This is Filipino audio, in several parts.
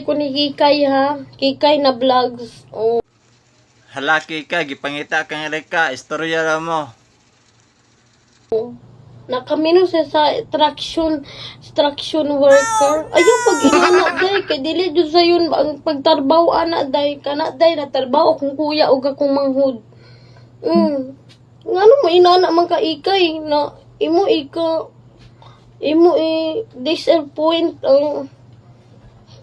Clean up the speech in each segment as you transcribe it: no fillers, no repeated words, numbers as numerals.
Ko ni Kikay ha. Kikay na vlogs. Oh. Halaki ka, gipangita kang Erika, istorya ra mo. Nakamino siya sa extraction worker. Ayaw pag inana day kay dili jud sa yun ang pagtarbaho ana day kana day na tarbaho kung kuya o akong manghud. Ngano mo inana man ka ikay na imo disappoint ang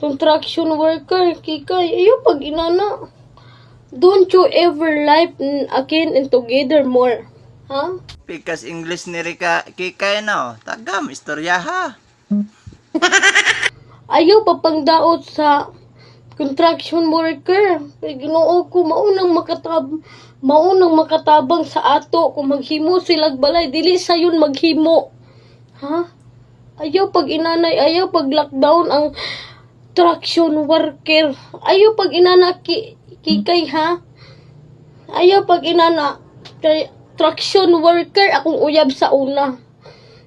construction worker kikay. Ayaw pag inana. Don't you ever live again and together more. Ha? Pikas English ni Erika, kikay no, tagam, istorya ha. Ayaw pa pangdaot sa construction worker. Kay Ginoo ko maunang makatabang sa ato kung maghimo silag balay dili sayon maghimo. Ha? Ayaw pag inanay, ayaw pag lockdown ang traction worker. Ayaw pag inana kikay ha. Ayaw pag inana kay traction worker akong uyab sa una.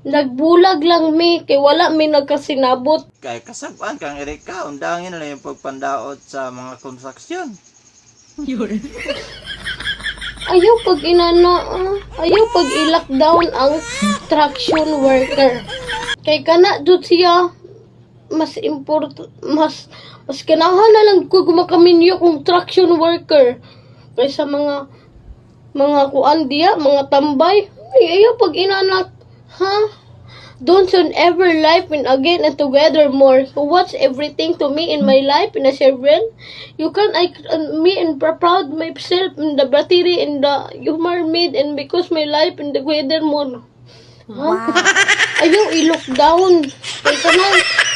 Nagbulag lang mi kay wala mi nagkasinabot. Kay kasabuan kang Erika, undangin na yung pagpandaot sa mga konstruksyon. Ayaw pag inana, ayaw pag i-lockdown ang traction worker. Kay kana jud siya mas kanahan na lang ko gumakaminyo kung traction worker kaysa mga kuan diya, mga tambay. Ayaw pag inanak, ha? Don't you ever live in again and together more. So what's everything to me in my life in a children? You can me and proud myself in the battery and the humor made and because my life in the together more. Wow. Ayaw i-lockdown. Kaya ka na,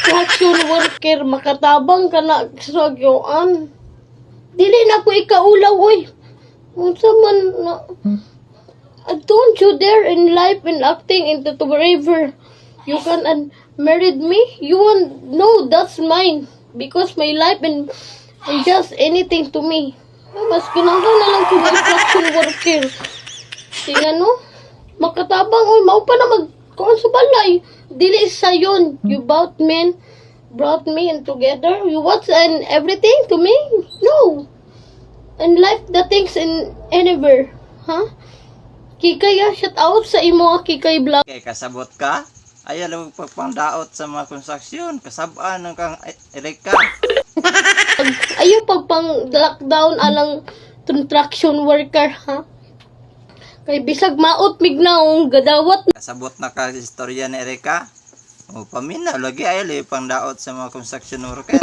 traction worker, makatabang ka na sa gyoan. Dili na ko ikaulaw, oy. Unsa man na don't you dare in life and acting into forever. You can married me. You won't know that's mine because my life and just anything to me. Mas kinanggan na lang ko construction worker. Tingnan no, makatabang oy mao pa na magkuan sa balay. Dili sa yon. You brought me in together. You what's and everything to me? No. And life the things in anywhere. Ha? Huh? Kikay, shout out sa imo Kikay vlog. Kay kasabot ka, ayaw lang pagpandaot sa mga konstruksyon, kasabaan ng kang Erika. Ayaw pagpang lockdown alang construction worker, ha? Kay bisag maot mignaong gadawat. Kasabot na ka istorya ni Erika. O paminaw lagi ayaw lang pangdaot sa mga konstruksyon worker.